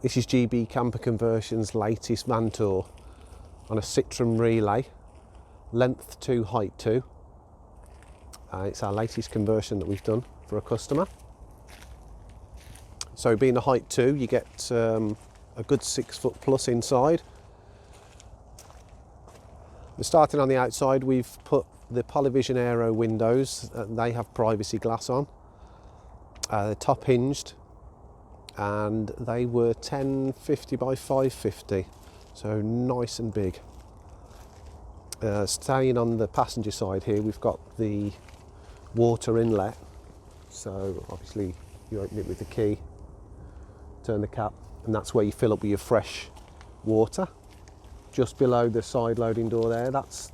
This is GB Camper Conversion's latest van tour on a Citroen Relay, length 2, height 2. It's our latest conversion that we've done for a customer. So being a height 2, you get a good 6 foot plus inside. We're starting on the outside. We've put the Polyvision Aero windows, they have privacy glass on. They're top hinged, and they were 1050 by 550, so nice and big. Staying on the passenger side here, we've got the water inlet, so obviously you open it with the key, turn the cap, and that's where you fill up with your fresh water. Just below the side loading door there, that's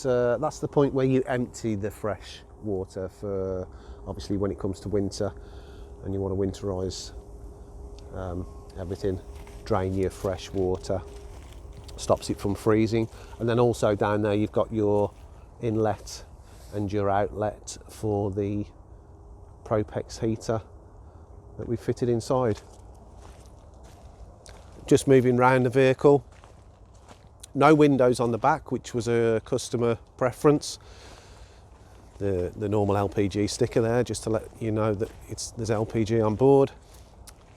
the point where you empty the fresh water for obviously when it comes to winter and you want to winterise everything. Drain your fresh water, stops it from freezing. And then also down there you've got your inlet and your outlet for the Propex heater that we fitted inside. Just moving round the vehicle, no windows on the back, which was a customer preference. The normal LPG sticker there, just to let you know that there's LPG on board.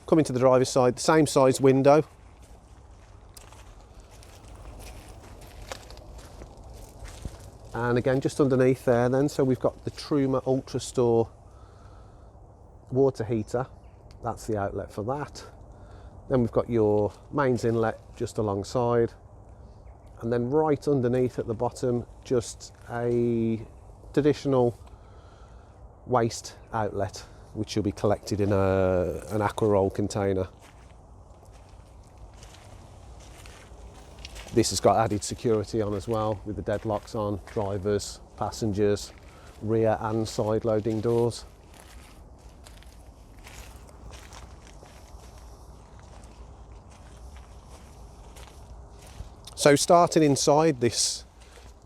Coming to the driver's side, the same size window. And again, just underneath there then, so we've got the Truma Ultra Store water heater. That's the outlet for that. Then we've got your mains inlet just alongside. And then right underneath at the bottom, just a traditional waste outlet, which will be collected in an aqua roll container. This has got added security on as well, with the deadlocks on, drivers, passengers, rear and side loading doors. So starting inside this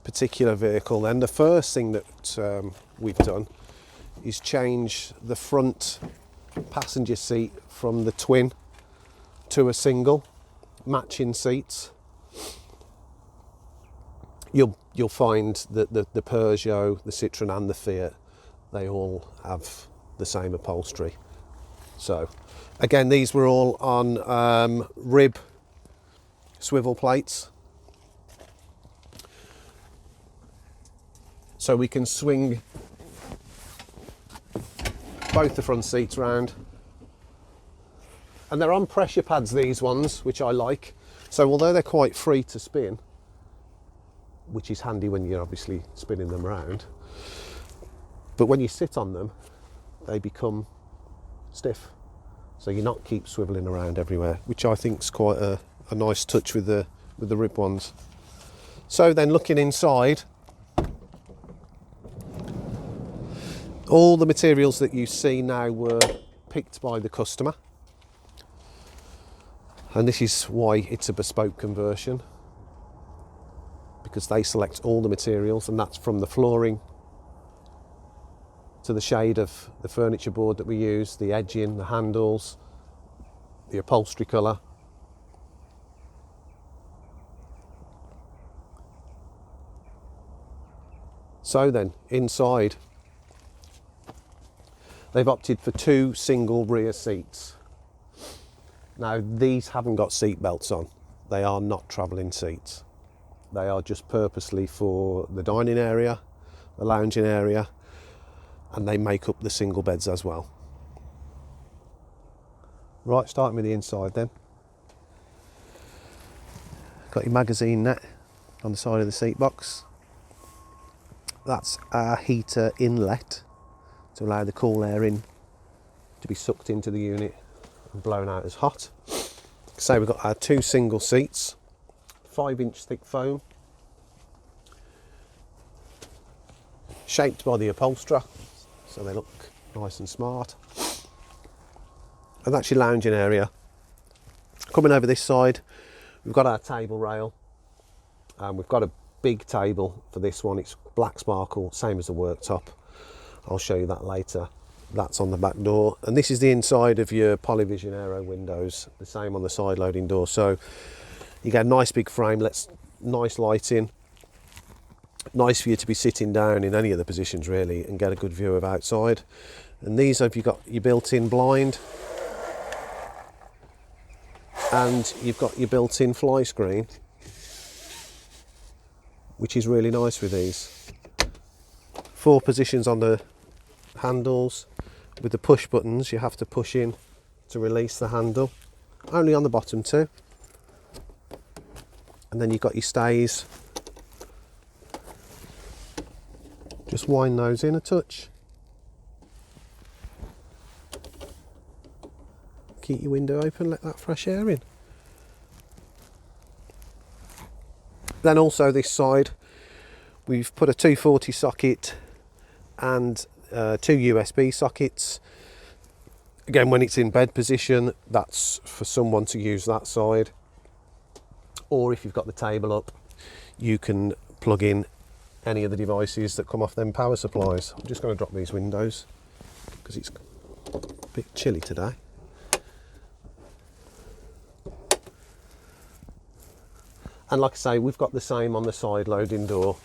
particular vehicle then, the first thing that we've done is change the front passenger seat from the twin to a single, matching seats. You'll find that the Peugeot, the Citroen and the Fiat, they all have the same upholstery. So again, these were all on rib swivel plates. So we can swing both the front seats round. And they're on pressure pads, these ones, which I like. So although they're quite free to spin, which is handy when you're obviously spinning them around, but when you sit on them, they become stiff. So you're not keep swiveling around everywhere, which I think is quite a nice touch with the rib ones. So then looking inside, all the materials that you see now were picked by the customer, and this is why it's a bespoke conversion, because they select all the materials, and that's from the flooring to the shade of the furniture board that we use, the edging, the handles, the upholstery colour. So then inside, they've opted for 2 single rear seats. Now these haven't got seat belts on. They are not travelling seats. They are just purposely for the dining area, the lounging area, and they make up the single beds as well. Right, starting with the inside then. Got your magazine net on the side of the seat box. That's our heater inlet, to allow the cool air in to be sucked into the unit and blown out as hot. So we've got our 2 single seats, 5-inch thick foam, shaped by the upholsterer, so they look nice and smart. And that's your lounging area. Coming over this side, we've got our table rail, and we've got a big table for this one. It's black sparkle, same as the worktop. I'll show you that later. That's on the back door, and this is the inside of your Polyvision Aero windows, the same on the side loading door. So you get a nice big frame, lets nice lighting, nice for you to be sitting down in any of the positions really and get a good view of outside. And these have you got your built-in blind, and you've got your built-in fly screen, which is really nice with these. 4 positions on the handles. With the push buttons, you have to push in to release the handle, only on the bottom 2. And then you've got your stays. Just wind those in a touch. Keep your window open, let that fresh air in. Then also this side, we've put a 240 socket and 2 USB sockets. Again, when it's in bed position, that's for someone to use that side. Or if you've got the table up, you can plug in any of the devices that come off them power supplies. I'm just going to drop these windows because it's a bit chilly today. And like I say, we've got the same on the side loading door,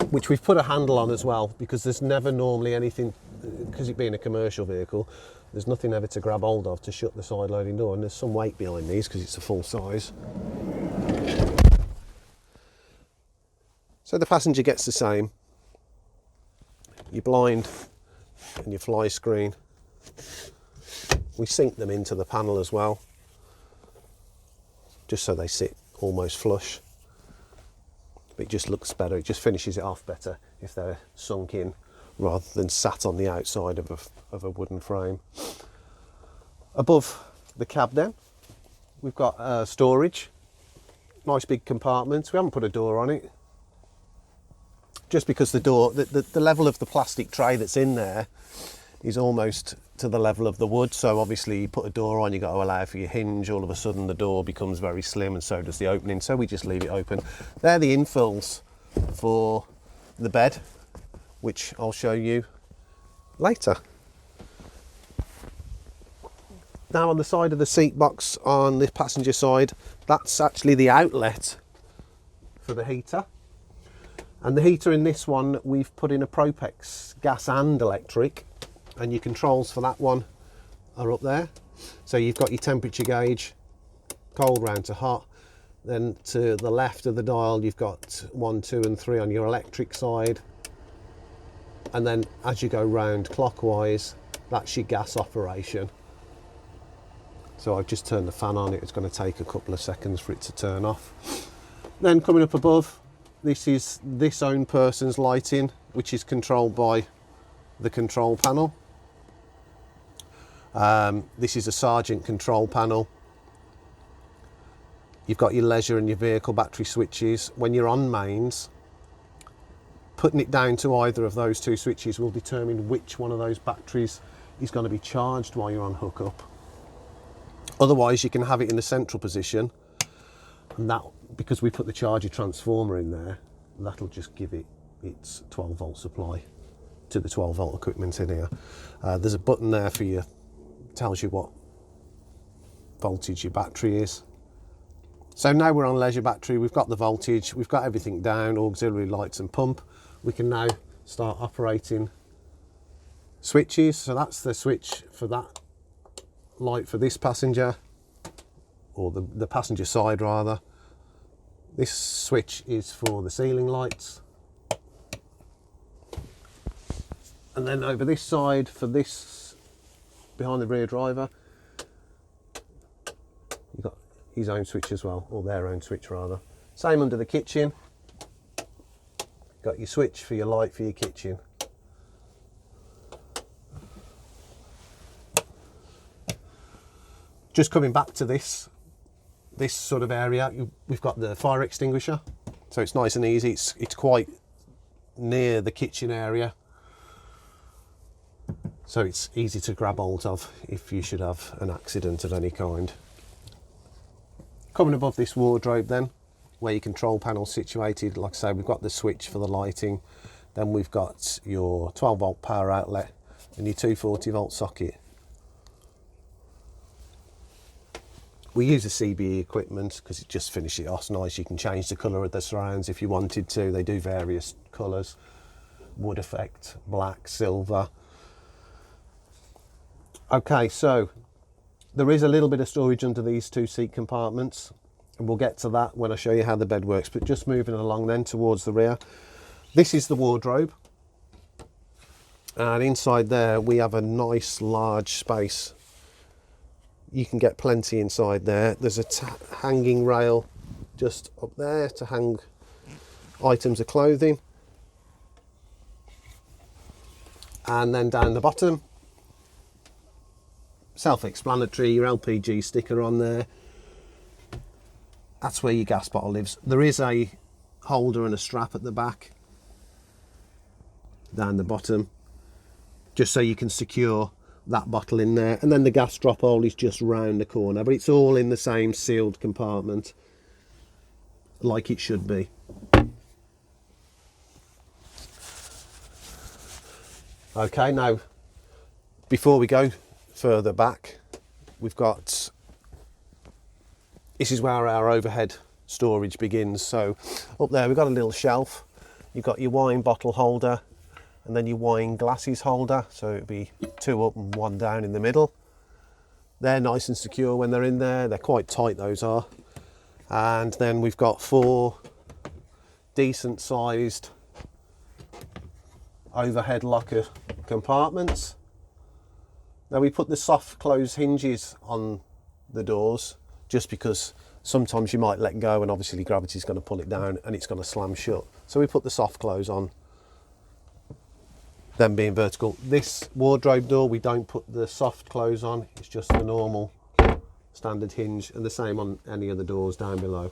which we've put a handle on as well, because there's never normally anything, because it being a commercial vehicle, there's nothing ever to grab hold of to shut the side loading door, and there's some weight behind these because it's a full size. So the passenger gets the same, your blind and your fly screen. We sink them into the panel as well, just so they sit almost flush. It just looks better, it just finishes it off better if they're sunk in rather than sat on the outside of a wooden frame. Above the cab then, we've got storage, nice big compartments. We haven't put a door on it, just because the door, the level of the plastic tray that's in there is almost to the level of the wood. So obviously you put a door on, you've got to allow for your hinge. All of a sudden the door becomes very slim, and so does the opening. So we just leave it open. They're the infills for the bed, which I'll show you later. Now on the side of the seat box on the passenger side, that's actually the outlet for the heater. And the heater in this one, we've put in a Propex, gas and electric, and your controls for that one are up there. So you've got your temperature gauge, cold round to hot. Then to the left of the dial, you've got 1, 2 and 3 on your electric side. And then as you go round clockwise, that's your gas operation. So I've just turned the fan on. It's going to take a couple of seconds for it to turn off. Then coming up above, this is this own person's lighting, which is controlled by the control panel. This is a Sergeant control panel. You've got your leisure and your vehicle battery switches. When you're on mains, putting it down to either of those 2 switches will determine which one of those batteries is going to be charged while you're on hookup. Otherwise you can have it in the central position, and that, because we put the charger transformer in there, that'll just give it its 12 volt supply to the 12 volt equipment in here. There's a button there for you, tells you what voltage your battery is. So now we're on leisure battery, we've got the voltage, we've got everything down, auxiliary lights and pump. We can now start operating switches. So that's the switch for that light for this passenger, or the passenger side rather. This switch is for the ceiling lights. And then over this side, for this behind the rear driver, you've got his own switch as well, or their own switch rather. Same under the kitchen. Got your switch for your light for your kitchen. Just coming back to this sort of area, we've got the fire extinguisher, so it's nice and easy. It's quite near the kitchen area, so it's easy to grab hold of if you should have an accident of any kind. Coming above this wardrobe then, where your control panel's situated, like I say, we've got the switch for the lighting. Then we've got your 12 volt power outlet and your 240 volt socket. We use the CBE equipment because it just finishes it off nice. You can change the colour of the surrounds if you wanted to. They do various colours, wood effect, black, silver. Okay, so there is a little bit of storage under these 2 seat compartments, and we'll get to that when I show you how the bed works. But just moving along then towards the rear, this is the wardrobe, and inside there we have a nice large space. You can get plenty inside there. There's a hanging rail just up there to hang items of clothing, and then down the bottom, self-explanatory, your LPG sticker on there. That's where your gas bottle lives. There is a holder and a strap at the back down the bottom, just so you can secure that bottle in there, and then the gas drop hole is just round the corner, but it's all in the same sealed compartment like it should be. Okay, now before we go further back, we've got, this is where our overhead storage begins. So up there we've got a little shelf, you've got your wine bottle holder, and then your wine glasses holder, so it'd be 2 up and 1 down in the middle. They're nice and secure when they're in there. They're quite tight, those are. And then we've got 4 decent sized overhead locker compartments. Now we put the soft close hinges on the doors just because sometimes you might let go and obviously gravity's going to pull it down and it's going to slam shut. So we put the soft close on, them being vertical. This wardrobe door, we don't put the soft close on, it's just the normal standard hinge, and the same on any of the doors down below.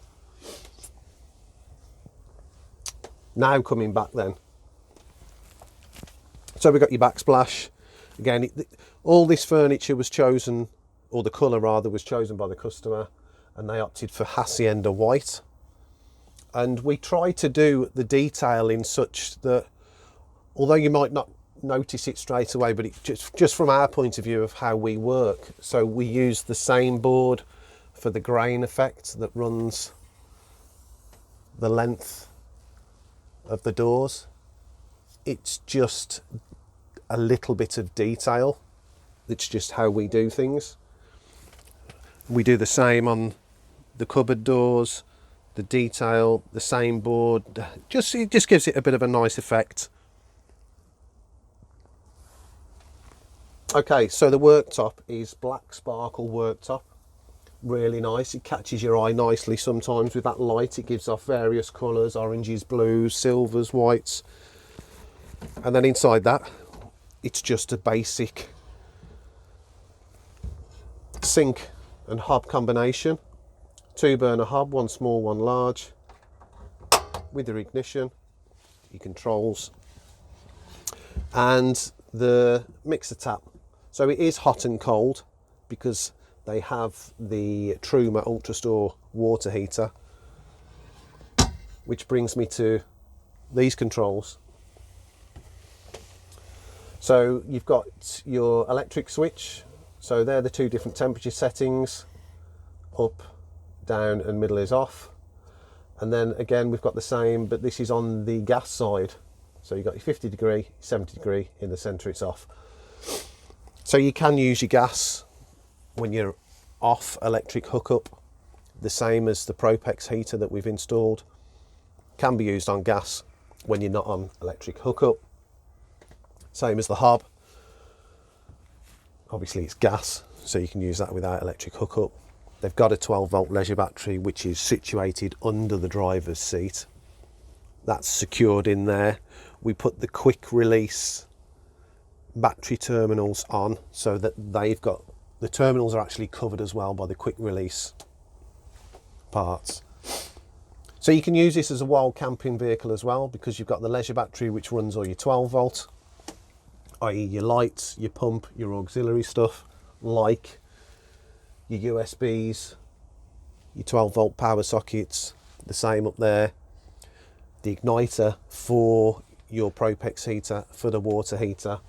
Now coming back then, so we've got your backsplash. Again, all this furniture was chosen, or the colour rather, was chosen by the customer, and they opted for Hacienda white. And we try to do the detail in such that, although you might not notice it straight away, but it just from our point of view of how we work. So we use the same board for the grain effect that runs the length of the doors. It's just a little bit of detail. It's just how we do things. We do the same on the cupboard doors, the detail, the same board. It just gives it a bit of a nice effect. Okay, so the worktop is black sparkle worktop, really nice. It catches your eye nicely sometimes with that light. It gives off various colours, oranges, blues, silvers, whites. And then inside that, it's just a basic sink and hob combination. 2 burner hob, 1 small, 1 large, with your ignition, your controls, and the mixer tap. So it is hot and cold because they have the Truma Ultrastore water heater, which brings me to these controls. So you've got your electric switch. So they're the 2 different temperature settings, up, down, and middle is off. And then again, we've got the same, but this is on the gas side. So you've got your 50 degree, 70 degree, in the centre it's off. So you can use your gas when you're off electric hookup, the same as the Propex heater that we've installed. Can be used on gas when you're not on electric hookup. Same as the hob. Obviously it's gas, so you can use that without electric hookup. They've got a 12 volt leisure battery which is situated under the driver's seat. That's secured in there. We put the quick release battery terminals on so that they've got, the terminals are actually covered as well by the quick release parts. So you can use this as a wild camping vehicle as well, because you've got the leisure battery which runs all your 12 volt, i.e. your lights, your pump, your auxiliary stuff, like your USBs, your 12 volt power sockets, the same up there. The igniter for your Propex heater for the water heater.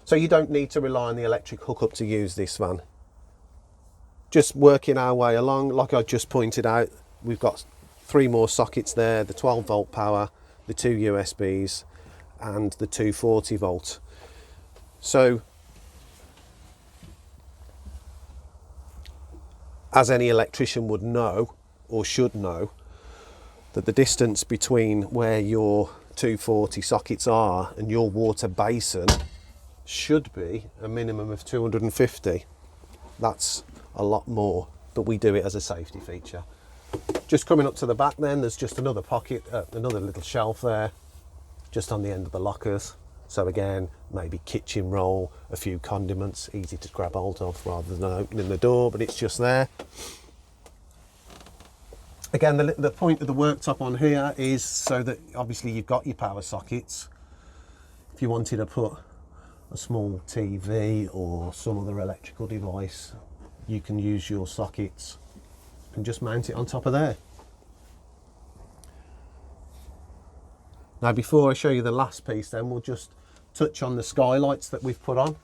So you don't need to rely on the electric hookup to use this van. Just working our way along, like I just pointed out, we've got 3 more sockets there, the 12 volt power, the 2 USBs and the 240 volt. So as any electrician would know, or should know, that the distance between where your 240 sockets are and your water basin should be a minimum of 250. That's a lot more, but we do it as a safety feature. Just coming up to the back then, there's just another pocket, another little shelf there, just on the end of the lockers. So again, maybe kitchen roll, a few condiments, easy to grab hold of rather than opening the door, but it's just there. Again, the point of the worktop on here is so that obviously you've got your power sockets. If you wanted to put a small TV or some other electrical device, you can use your sockets and just mount it on top of there. Now before I show you the last piece then, we'll just touch on the skylights that we've put on.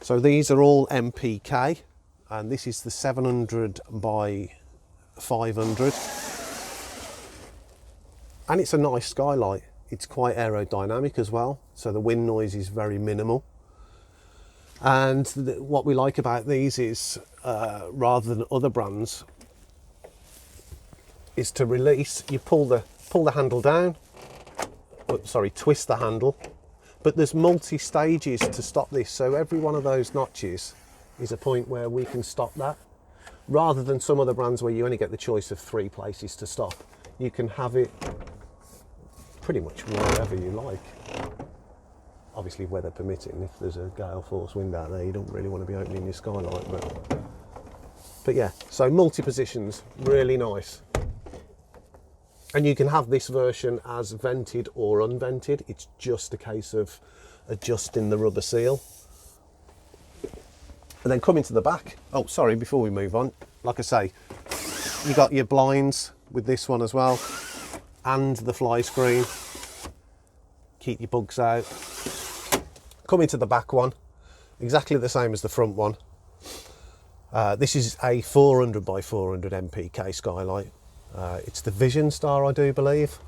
So these are all MPK, and this is the 700 by 500. And it's a nice skylight. It's quite aerodynamic as well, so the wind noise is very minimal. And what we like about these is, rather than other brands, is to release, you pull the handle down, twist the handle, but there's multi-stages to stop this, so every one of those notches is a point where we can stop that, rather than some other brands where you only get the choice of 3 places to stop. You can have it pretty much wherever you like. Obviously weather permitting. If there's a gale force wind out there, you don't really want to be opening your skylight, but yeah, so multi-positions, really nice. And you can have this version as vented or unvented. It's just a case of adjusting the rubber seal. And then coming to the back, oh sorry, before we move on, like I say, you got your blinds with this one as well, and the fly screen, keep your bugs out. Coming to the back one, exactly the same as the front one. This is a 400 by 400 MPK skylight. It's the Vision Star, I do believe,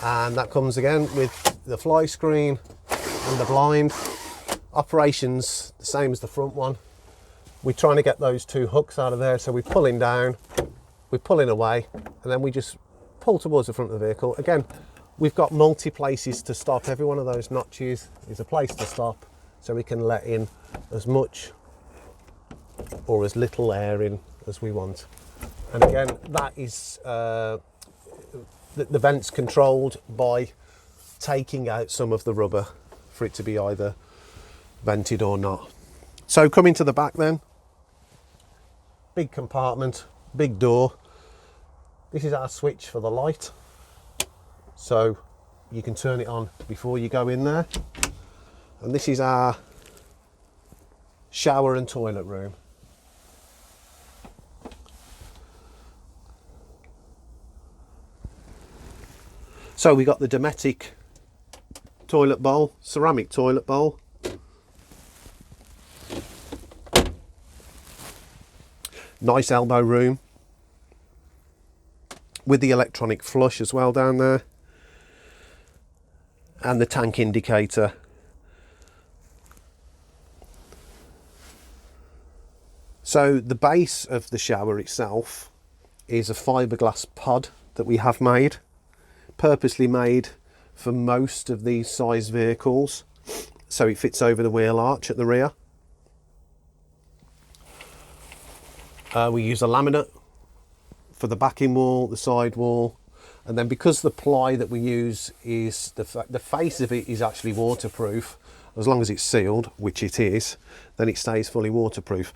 and that comes again with the fly screen and the blind. Operations the same as the front one. We're trying to get those 2 hooks out of there, so we're pulling down, we're pulling away, and then we just pull towards the front of the vehicle. Again, we've got multi places to stop. Every one of those notches is a place to stop, so we can let in as much or as little air in as we want. And again, that is the vent's controlled by taking out some of the rubber for it to be either vented or not. So coming to the back then, big compartment, big door. This is our switch for the light, so you can turn it on before you go in there. And this is our shower and toilet room. So we got the Dometic toilet bowl, ceramic toilet bowl. Nice elbow room with the electronic flush as well down there, and the tank indicator. So the base of the shower itself is a fiberglass pod that we have made, purposely made for most of these size vehicles, so it fits over the wheel arch at the rear. We use a laminate for the backing wall, the side wall, and then because the ply that we use is the face of it is actually waterproof, as long as it's sealed, which it is, then it stays fully waterproof.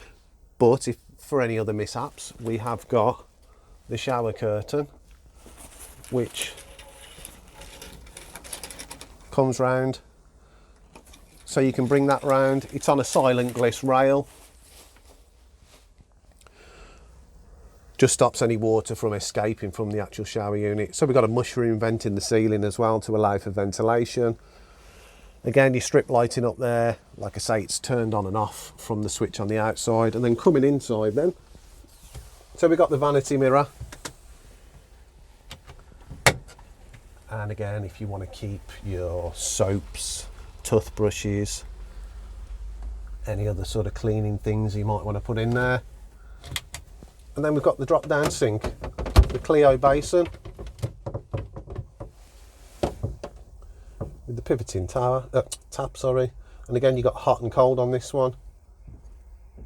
But if for any other mishaps, we have got the shower curtain, which comes round, so you can bring that round. It's on a silent gliss rail. just stops any water from escaping from the actual shower unit. So we've got a mushroom vent in the ceiling as well to allow for ventilation. Again, your strip lighting up there, like I say, it's turned on and off from the switch on the outside. And then coming inside then, so we've got the vanity mirror. And again, if you want to keep your soaps, toothbrushes, any other sort of cleaning things you might want to put in there. And then we've got the drop down sink, the Clio basin with the pivoting tap, sorry. And again, you've got hot and cold on this one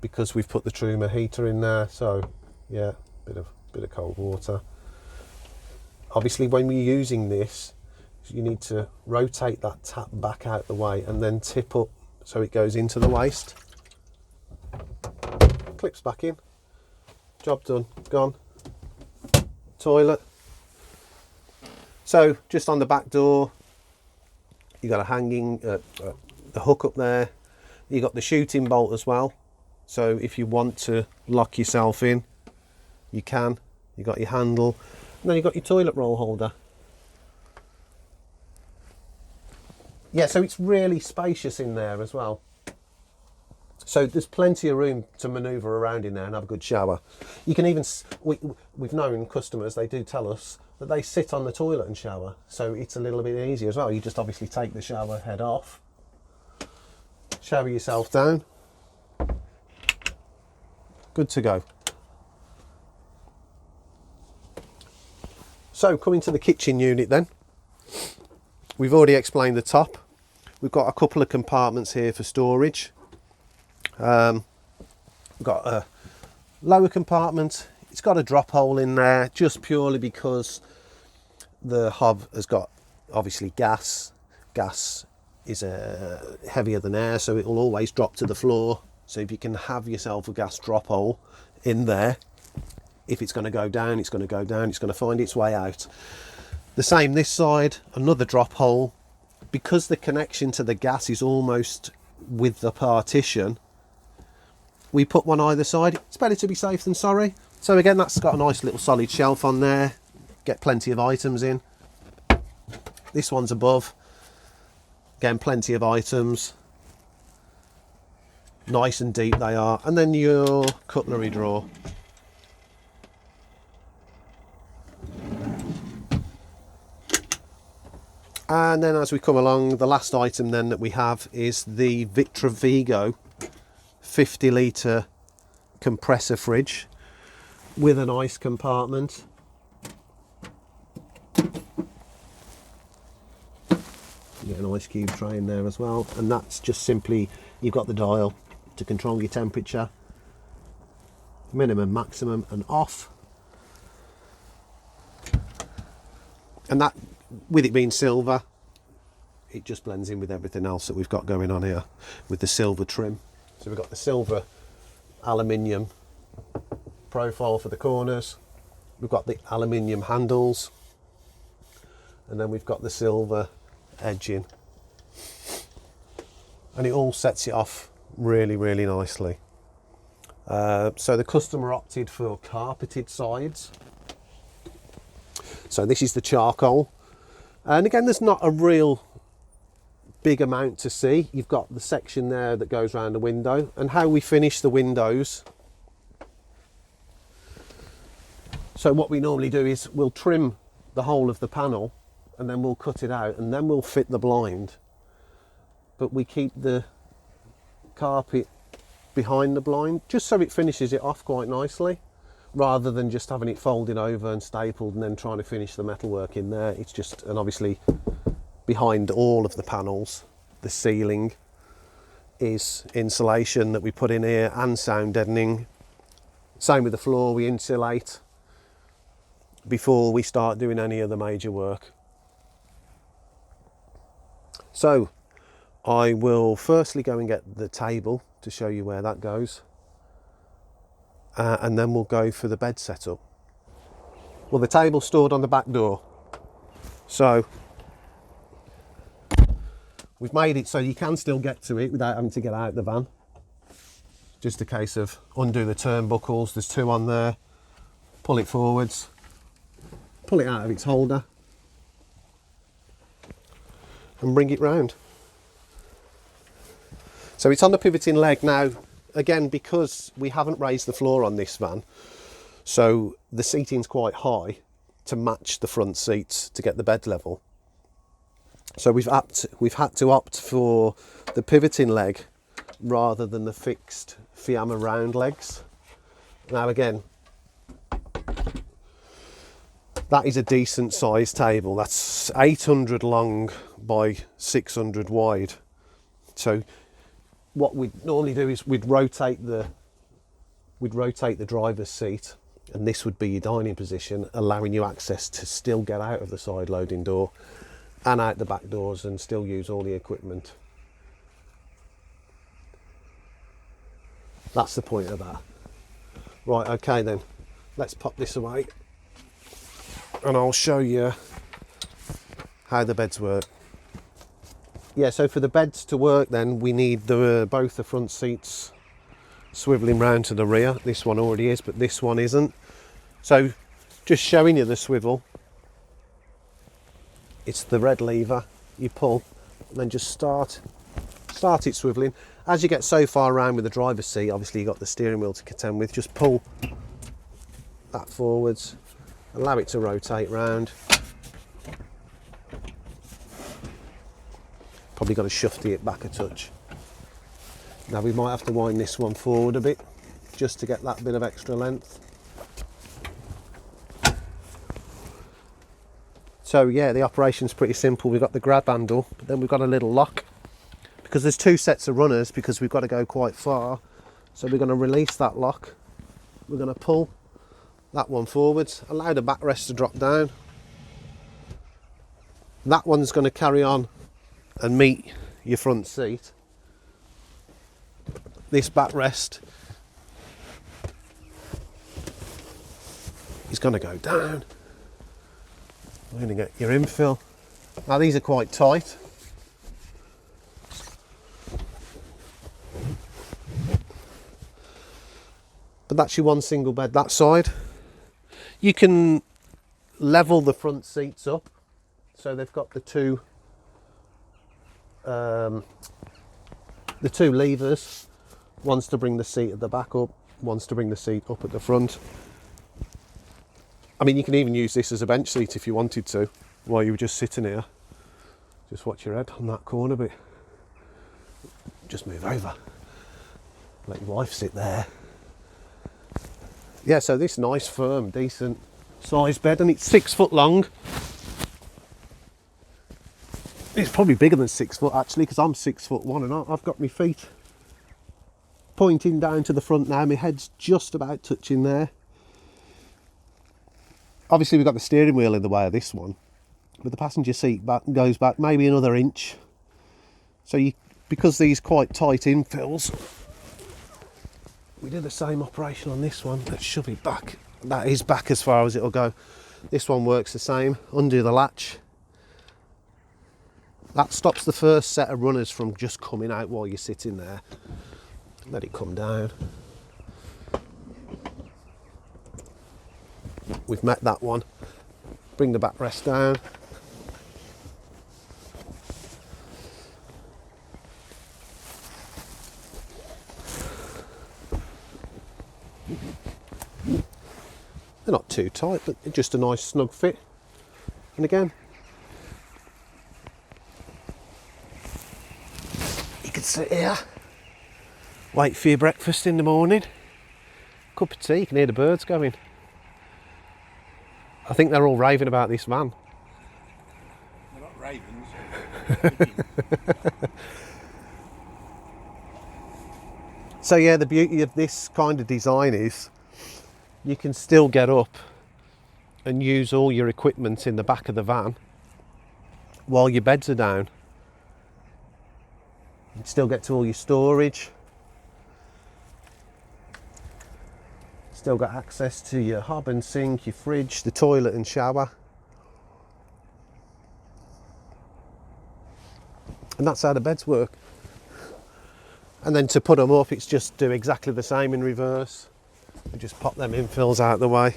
because we've put the Truma heater in there. So yeah, bit of cold water. Obviously, when we're using this, you need to rotate that tap back out the way and then tip up so it goes into the waste. Clips back in. Job done, gone. Toilet. So just on the back door, you got a hanging, the hook up there. You got the shooting bolt as well. So if you want to lock yourself in, you can. You got your handle. And then you've got your toilet roll holder. Yeah, so it's really spacious in there as well. So there's plenty of room to manoeuvre around in there and have a good shower. You can even, we've known customers, they do tell us that they sit on the toilet and shower. So it's a little bit easier as well. You just obviously take the shower head off, shower yourself down. Good to go. So coming to the kitchen unit then, we've already explained the top. We've got a couple of compartments here for storage. We've got a lower compartment. It's got a drop hole in there just purely because the hob has got obviously gas. Gas is heavier than air, so it will always drop to the floor. So if you can have yourself a gas drop hole in there, if it's going to go down, it's going to go down, it's going to find its way out. The same this side, another drop hole. Because the connection to the gas is almost with the partition, we put one either side. It's better to be safe than sorry. So again, that's got a nice little solid shelf on there. Get plenty of items in. This one's above. Again, plenty of items. Nice and deep they are. And then your cutlery drawer. And then as we come along, the last item then that we have is the Vitrovigo 50 litre compressor fridge with an ice compartment. You get an ice cube tray in there as well, and that's just simply, you've got the dial to control your temperature, minimum, maximum and off. And that, with it being silver, it just blends in with everything else that we've got going on here with the silver trim. So we've got the silver aluminium profile for the corners, we've got the aluminium handles, and then we've got the silver edging, and it all sets it off really, really nicely. So the customer opted for carpeted sides. So this is the charcoal. And again, there's not a real big amount to see. You've got the section there that goes around the window, and how we finish the windows. So what we normally do is we'll trim the whole of the panel and then we'll cut it out and then we'll fit the blind. But we keep the carpet behind the blind just so it finishes it off quite nicely, rather than just having it folded over and stapled and then trying to finish the metalwork in there. It's just, and obviously behind all of the panels, the ceiling is insulation that we put in here and sound deadening. Same with the floor, we insulate before we start doing any of the major work. So I will firstly go and get the table to show you where that goes. And then we'll go for the bed setup. Well, the table's stored on the back door. So we've made it so you can still get to it without having to get out the van. Just a case of undo the turnbuckles. There's two on there. pull it forwards, pull it out of its holder and bring it round. So it's on the pivoting leg now. Again, because we haven't raised the floor on this van, so the seating's quite high to match the front seats to get the bed level. So we've had to opt for the pivoting leg rather than the fixed Fiamma round legs. Now again, that is a decent sized table. That's 800 long by 600 wide. So what we'd normally do is we'd rotate the driver's seat, and this would be your dining position, allowing you access to still get out of the side loading door and out the back doors and still use all the equipment. That's the point of that. Right, okay then, let's pop this away and I'll show you how the beds work. Yeah, so for the beds to work then, we need both the front seats swivelling round to the rear. This one already is, but this one isn't. So just showing you the swivel. It's the red lever, you pull, and then just start it swivelling. As you get so far around with the driver's seat, obviously you've got the steering wheel to contend with, just pull that forwards, allow it to rotate round. Probably got to shufty it back a touch. Now we might have to wind this one forward a bit, just to get that bit of extra length. So yeah, the operation's pretty simple. We've got the grab handle, but then we've got a little lock. Because there's two sets of runners, because we've got to go quite far. So we're going to release that lock. We're going to pull that one forwards, allow the backrest to drop down. That one's going to carry on and meet your front seat. This backrest is going to go down. We're going to get your infill. Now these are quite tight. But that's your one single bed that side. You can level the front seats up. So they've got the two levers. One's to bring the seat at the back up, one's to bring the seat up at the front. I mean, you can even use this as a bench seat if you wanted to, while you were just sitting here. Just watch your head on that corner bit. Just move over. Let your wife sit there. Yeah, so this nice, firm, decent size bed, and it's 6 foot long. It's probably bigger than 6 foot actually, because I'm 6'1" and I've got my feet pointing down to the front now. My head's just about touching there. Obviously we've got the steering wheel in the way of this one, but the passenger seat goes back maybe another inch. So because these quite tight infills, we do the same operation on this one. Let's shove it back. That is back as far as it'll go. This one works the same. Undo the latch. That stops the first set of runners from just coming out while you're sitting there. Let it come down. We've met that one. Bring the backrest down. They're not too tight, but just a nice snug fit. And again, you can sit here, wait for your breakfast in the morning, cup of tea, you can hear the birds going. I think they're all raving about this van. They're not ravens. So yeah, the beauty of this kind of design is you can still get up and use all your equipment in the back of the van while your beds are down. You can still get to all your storage. Still got access to your hob and sink, your fridge, the toilet and shower. And that's how the beds work. And then to put them up, it's just do exactly the same in reverse. And just pop them infills out the way.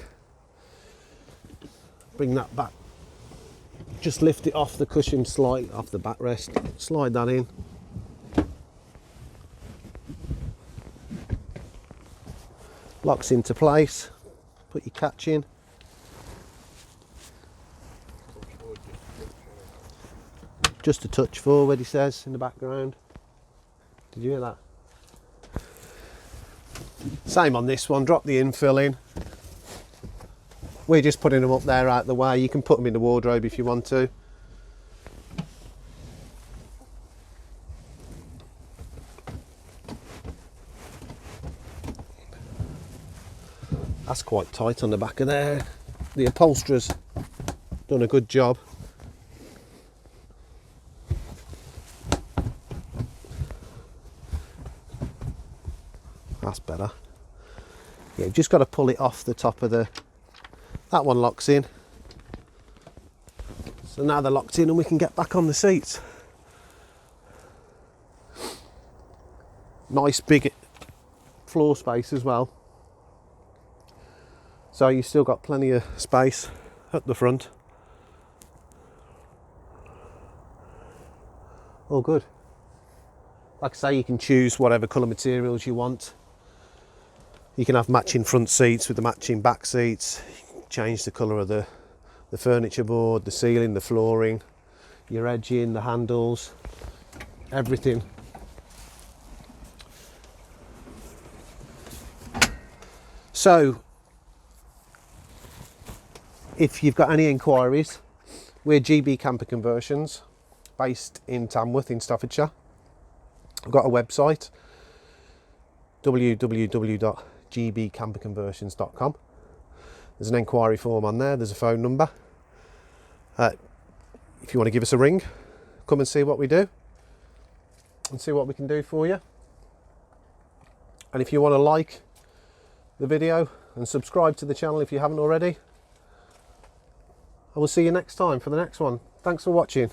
bring that back, just lift it off the cushion slightly, off the backrest, slide that in. Locks into place, put your catch in. Just a touch forward, he says in the background. Did you hear that? Same on this one, drop the infill in. We're just putting them up there out the way. You can put them in the wardrobe if you want to. That's quite tight on the back of there. The upholsterer's done a good job. That's better. Yeah, you've just got to pull it off the top of the... That one locks in. So now they're locked in and we can get back on the seats. Nice big floor space as well. So you've still got plenty of space at the front. All good. Like I say, you can choose whatever colour materials you want. You can have matching front seats with the matching back seats. You can change the colour of the furniture board, the ceiling, the flooring, your edging, the handles, everything. So, if you've got any inquiries, we're GB Camper Conversions, based in Tamworth in Staffordshire. We've got a website, www.gbcamperconversions.com. There's an inquiry form on there, there's a phone number. If you want to give us a ring, come and see what we do and see what we can do for you. And if you want to like the video and subscribe to the channel if you haven't already, I will see you next time for the next one. Thanks for watching.